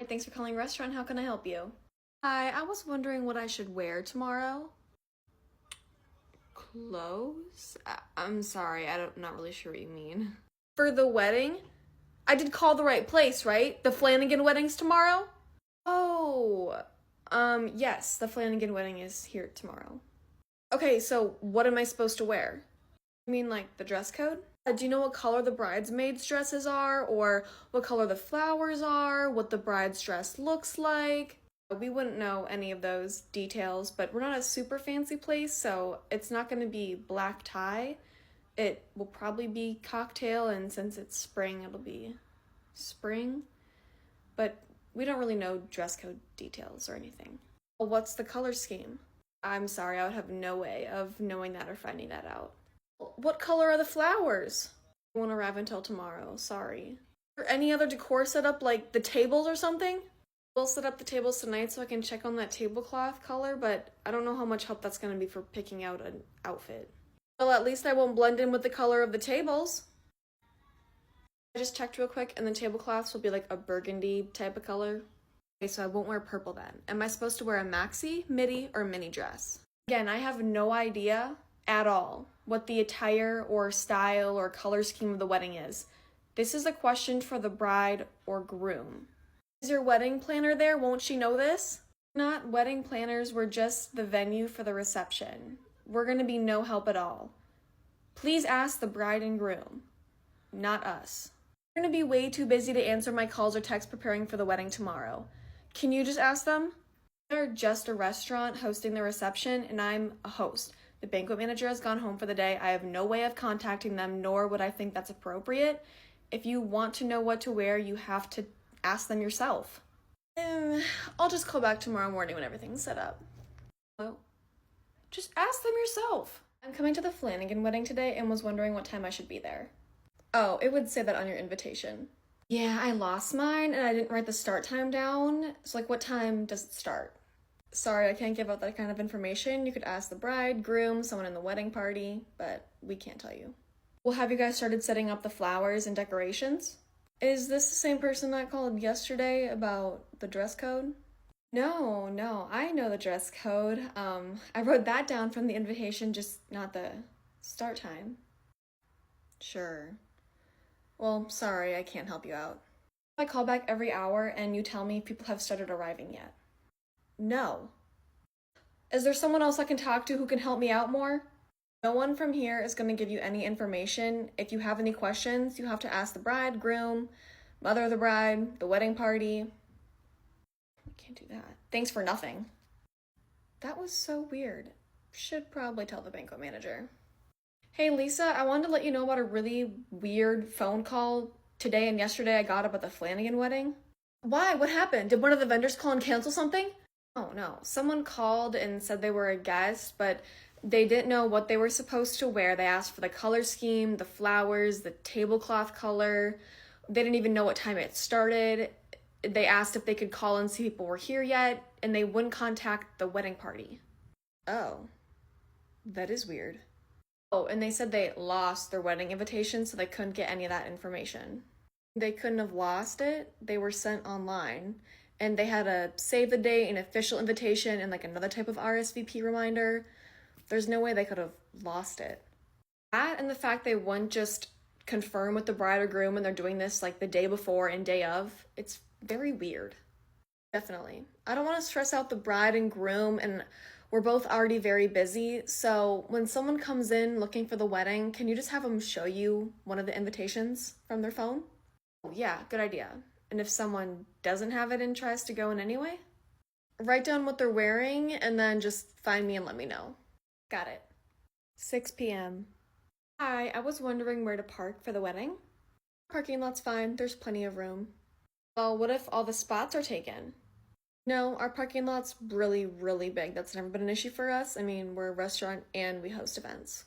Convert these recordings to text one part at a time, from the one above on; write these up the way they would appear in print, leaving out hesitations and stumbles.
Thanks for calling restaurant. How can I help you? Hi, I was wondering what I should wear tomorrow. Clothes? I'm sorry, I'm not really sure what you mean. For the wedding? I did call the right place, right? The Flanagan wedding's tomorrow? Oh, yes, the Flanagan wedding is here tomorrow. Okay, so what am I supposed to wear? You mean like the dress code? Do you know what color the bridesmaids' dresses are, or what color the flowers are, what the bride's dress looks like? We wouldn't know any of those details, but we're not a super fancy place, so it's not going to be black tie. It will probably be cocktail, and since it's spring, it'll be spring. But we don't really know dress code details or anything. Well, what's the color scheme? I'm sorry, I would have no way of knowing that or finding that out. What color are the flowers? I won't arrive until tomorrow, sorry. Is there any other decor set up, like the tables or something? We'll set up the tables tonight so I can check on that tablecloth color, but I don't know how much help that's going to be for picking out an outfit. Well, at least I won't blend in with the color of the tables. I just checked real quick, and the tablecloths will be like a burgundy type of color. Okay, so I won't wear purple then. Am I supposed to wear a maxi, midi, or mini dress? Again, I have no idea at all what the attire or style or color scheme of the wedding is. This is a question for the bride or groom. Is your wedding planner there? Won't she know this? Not wedding planners, we're just the venue for the reception. We're gonna be no help at all. Please ask the bride and groom, not us. We're gonna be way too busy to answer my calls or texts preparing for the wedding tomorrow. Can you just ask them? They're just a restaurant hosting the reception, and I'm a host. The banquet manager has gone home for the day. I have no way of contacting them, nor would I think that's appropriate. If you want to know what to wear, you have to ask them yourself. I'll just call back tomorrow morning when everything's set up. Well, just ask them yourself. I'm coming to the Flanagan wedding today and was wondering what time I should be there. Oh, it would say that on your invitation. Yeah, I lost mine and I didn't write the start time down. So what time does it start? Sorry, I can't give out that kind of information. You could ask the bride, groom, someone in the wedding party, but we can't tell you. Well, have you guys started setting up the flowers and decorations? Is this the same person that called yesterday about the dress code? No, I know the dress code. I wrote that down from the invitation, just not the start time. Sure. Well, sorry, I can't help you out. I call back every hour and you tell me if people have started arriving yet. No. Is there someone else I can talk to who can help me out more? No one from here is going to give you any information. If you have any questions, you have to ask the bride, groom, mother of the bride, the wedding party. I can't do that. Thanks for nothing. That was so weird. Should probably tell the banquet manager. Hey Lisa, I wanted to let you know about a really weird phone call today and yesterday I got about the Flanagan wedding. Why? What happened? Did one of the vendors call and cancel something? Oh no, someone called and said they were a guest, but they didn't know what they were supposed to wear. They asked for the color scheme, the flowers, the tablecloth color. They didn't even know what time it started. They asked if they could call and see if people were here yet, and they wouldn't contact the wedding party. Oh, that is weird. Oh, and they said they lost their wedding invitation, so they couldn't get any of that information. They couldn't have lost it. They were sent online, and they had a save the date, an official invitation, and like another type of RSVP reminder. There's no way they could have lost it. That and the fact they wouldn't just confirm with the bride or groom and they're doing this like the day before and day of, it's very weird. Definitely. I don't want to stress out the bride and groom, and we're both already very busy, so when someone comes in looking for the wedding, can you just have them show you one of the invitations from their phone? Oh, yeah, good idea. And if someone doesn't have it and tries to go in anyway, write down what they're wearing and then just find me and let me know. Got it. 6 p.m. Hi, I was wondering where to park for the wedding. Parking lot's fine, there's plenty of room. Well, what if all the spots are taken? No, our parking lot's really, really big. That's never been an issue for us. I mean, we're a restaurant and we host events.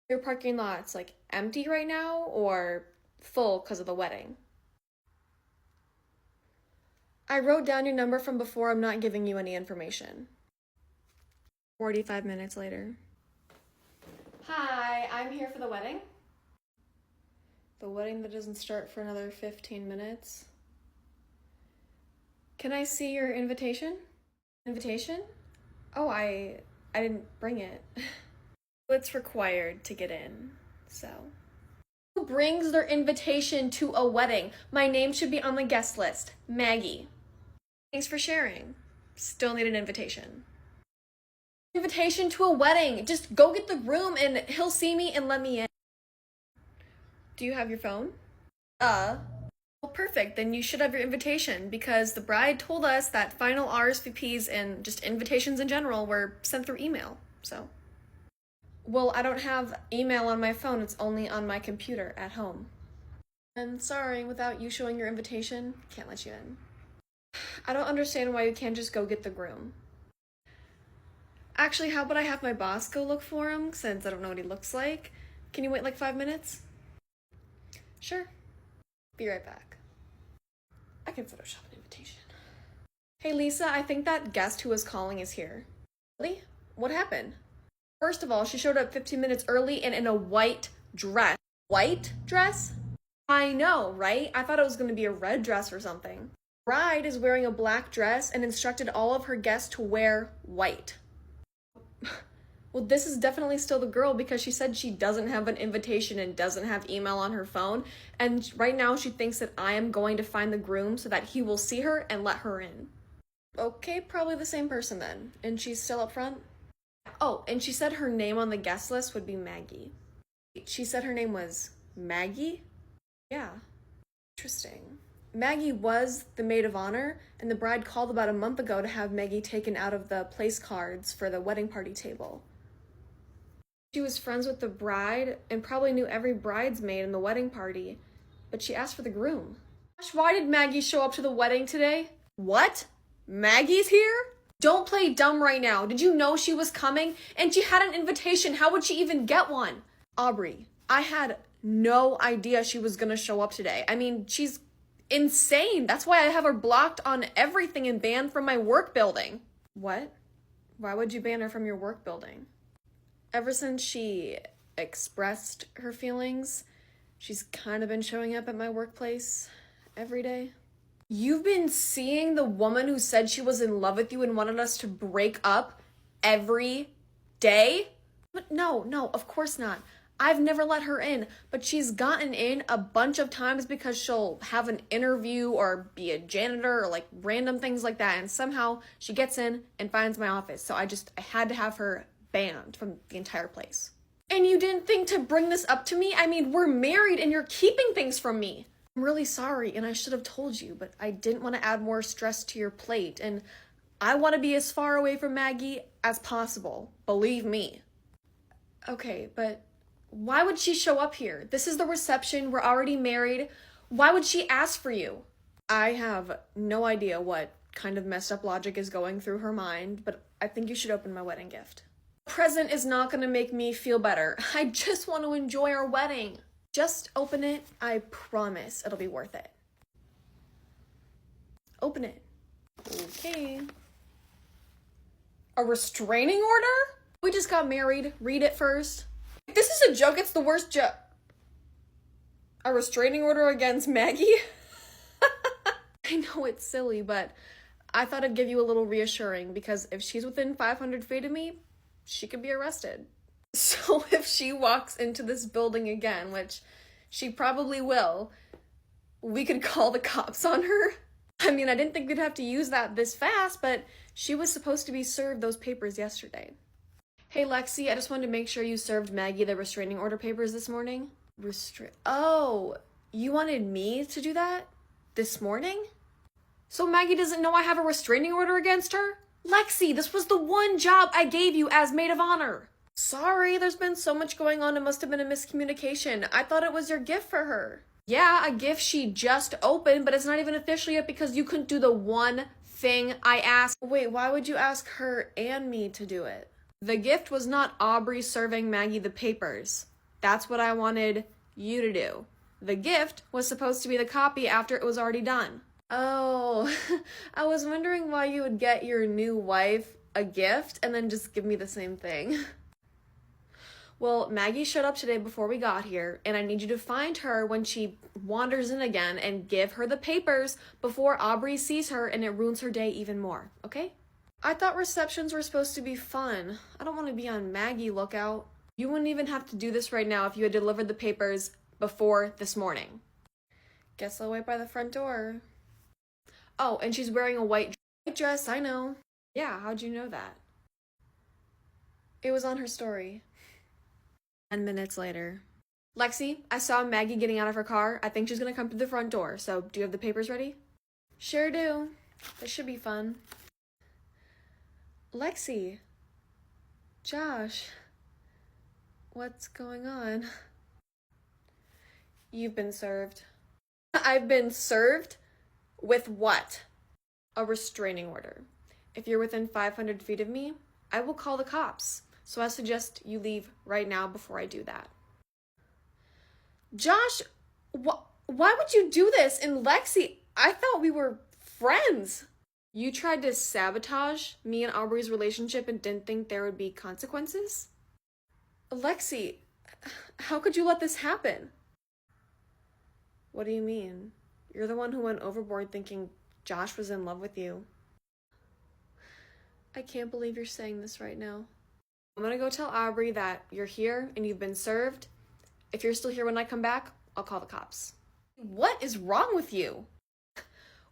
Your parking lot's like empty right now or full because of the wedding? I wrote down your number from before. I'm not giving you any information. 45 minutes later. Hi, I'm here for the wedding. The wedding that doesn't start for another 15 minutes. Can I see your invitation? Invitation? Oh, I didn't bring it. It's required to get in, so. Who brings their invitation to a wedding? My name should be on the guest list. Maggie. Thanks for sharing. Still need an invitation. Invitation to a wedding. Just go get the room and he'll see me and let me in. Do you have your phone? Well, perfect. Then you should have your invitation because the bride told us that final RSVPs and just invitations in general were sent through email, so. Well, I don't have email on my phone. It's only on my computer at home. I'm sorry, without you showing your invitation, can't let you in. I don't understand why you can't just go get the groom. Actually, how about I have my boss go look for him, since I don't know what he looks like? Can you wait like 5 minutes? Sure. Be right back. I can Photoshop an invitation. Hey Lisa, I think that guest who was calling is here. Really? What happened? First of all, she showed up 15 minutes early and in a white dress. White dress? I know, right? I thought it was going to be a red dress or something. Bride is wearing a black dress and instructed all of her guests to wear white. Well, this is definitely still the girl because she said she doesn't have an invitation and doesn't have email on her phone. And right now she thinks that I am going to find the groom so that he will see her and let her in. Okay, probably the same person then. And she's still up front? Oh, and she said her name on the guest list would be Maggie. She said her name was Maggie? Yeah. Interesting. Maggie was the maid of honor, and the bride called about a month ago to have Maggie taken out of the place cards for the wedding party table. She was friends with the bride and probably knew every bridesmaid in the wedding party, but she asked for the groom. Gosh, why did Maggie show up to the wedding today? What? Maggie's here? Don't play dumb right now. Did you know she was coming? And she had an invitation. How would she even get one? Aubrey, I had no idea she was gonna show up today. I mean, she's insane. That's why I have her blocked on everything and banned from my work building. What? Why would you ban her from your work building? Ever since she expressed her feelings, she's kind of been showing up at my workplace every day. You've been seeing the woman who said she was in love with you and wanted us to break up every day? But no, of course not. I've never let her in, but she's gotten in a bunch of times because she'll have an interview or be a janitor or like random things like that, and somehow she gets in and finds my office. So I had to have her banned from the entire place. And you didn't think to bring this up to me? I mean, we're married and you're keeping things from me. I'm really sorry, and I should have told you, but I didn't want to add more stress to your plate, and I want to be as far away from Maggie as possible. Believe me. Okay, but why would she show up here? This is the reception. We're already married. Why would she ask for you? I have no idea what kind of messed up logic is going through her mind, but I think you should open my wedding gift. The present is not going to make me feel better. I just want to enjoy our wedding. Just open it. I promise it'll be worth it. Open it. Okay. A restraining order? We just got married. Read it first. If this is a joke, it's the worst joke. A restraining order against Maggie? I know it's silly, but I thought I'd give you a little reassuring because if she's within 500 feet of me, she could be arrested. So if she walks into this building again, which she probably will, we could call the cops on her. I mean, I didn't think we'd have to use that this fast, but she was supposed to be served those papers yesterday. Hey Lexi, I just wanted to make sure you served Maggie the restraining order papers this morning. Oh, you wanted me to do that? This morning? So Maggie doesn't know I have a restraining order against her? Lexi, this was the one job I gave you as maid of honor. Sorry, there's been so much going on, it must have been a miscommunication. I thought it was your gift for her. Yeah, a gift she just opened, but it's not even official yet because you couldn't do the one thing I asked. Wait, why would you ask her and me to do it? The gift was not Aubrey serving Maggie the papers. That's what I wanted you to do. The gift was supposed to be the copy after it was already done. Oh, I was wondering why you would get your new wife a gift and then just give me the same thing. Well, Maggie showed up today before we got here, and I need you to find her when she wanders in again and give her the papers before Aubrey sees her and it ruins her day even more, okay? I thought receptions were supposed to be fun. I don't want to be on Maggie lookout. You wouldn't even have to do this right now if you had delivered the papers before this morning. Guess I'll wait by the front door. Oh, and she's wearing a white dress, I know. Yeah, how'd you know that? It was on her story. 10 minutes later. Lexi, I saw Maggie getting out of her car. I think she's gonna come to the front door, so do you have the papers ready? Sure do. This should be fun. Lexi. Josh. What's going on? You've been served. I've been served? With what? A restraining order. If you're within 500 feet of me, I will call the cops. So I suggest you leave right now before I do that. Josh, why would you do this? And Lexi, I thought we were friends. You tried to sabotage me and Aubrey's relationship and didn't think there would be consequences? Lexi, how could you let this happen? What do you mean? You're the one who went overboard thinking Josh was in love with you. I can't believe you're saying this right now. I'm gonna go tell Aubrey that you're here and you've been served. If you're still here when I come back, I'll call the cops. What is wrong with you?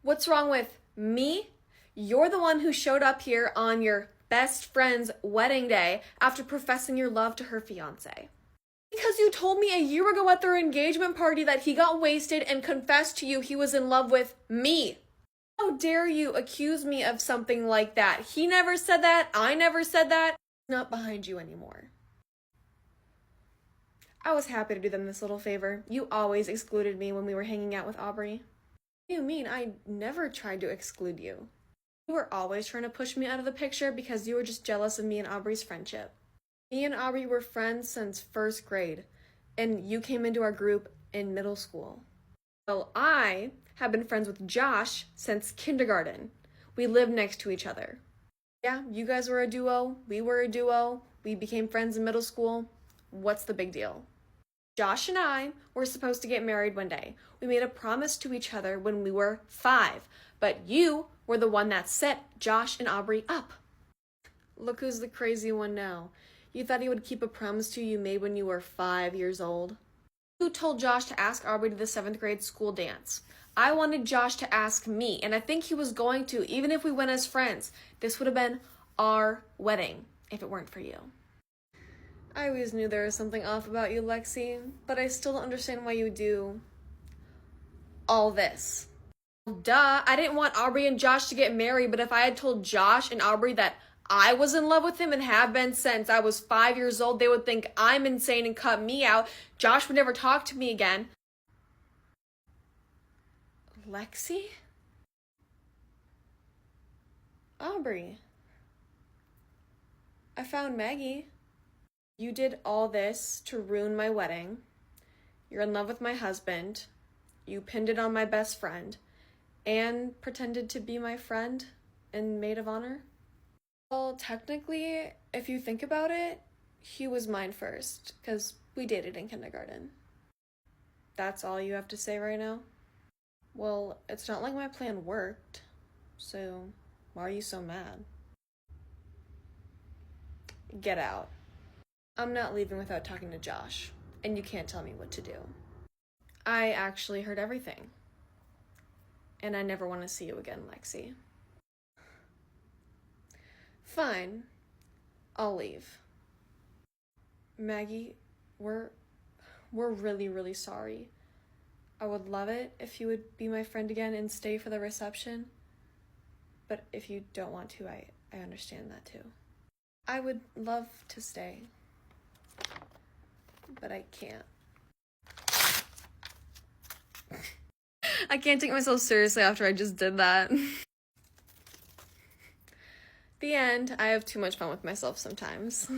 What's wrong with me? You're the one who showed up here on your best friend's wedding day after professing your love to her fiancé. Because you told me a year ago at their engagement party that he got wasted and confessed to you he was in love with me. How dare you accuse me of something like that? He never said that. I never said that. Not behind you anymore. I was happy to do them this little favor. You always excluded me when we were hanging out with Aubrey. What do you mean? I never tried to exclude you. You were always trying to push me out of the picture because you were just jealous of me and Aubrey's friendship. Me and Aubrey were friends since first grade, and you came into our group in middle school. Well, I have been friends with Josh since kindergarten. We lived next to each other. Yeah, you guys were a duo, we were a duo, we became friends in middle school. What's the big deal? Josh and I were supposed to get married one day. We made a promise to each other when we were 5, but you were the one that set Josh and Aubrey up. Look who's the crazy one now. You thought he would keep a promise to you made when you were 5 years old? You told Josh to ask Aubrey to the 7th grade school dance. I wanted Josh to ask me, and I think he was going to, even if we went as friends. This would have been our wedding, if it weren't for you. I always knew there was something off about you, Lexi, but I still don't understand why you do all this. Duh, I didn't want Aubrey and Josh to get married, but if I had told Josh and Aubrey that I was in love with him and have been since I was 5 years old, they would think I'm insane and cut me out. Josh would never talk to me again. Lexi? Aubrey. I found Maggie. You did all this to ruin my wedding. You're in love with my husband. You pinned it on my best friend. And pretended to be my friend and maid of honor. Well, technically, if you think about it, he was mine first, because we dated in kindergarten. That's all you have to say right now? Well, it's not like my plan worked, so why are you so mad? Get out. I'm not leaving without talking to Josh, and you can't tell me what to do. I actually heard everything. And I never want to see you again, Lexi. Fine. I'll leave. Maggie, we're really, really sorry. I would love it if you would be my friend again and stay for the reception. But if you don't want to, I understand that too. I would love to stay. But I can't. I can't take myself seriously after I just did that. The end. I have too much fun with myself sometimes.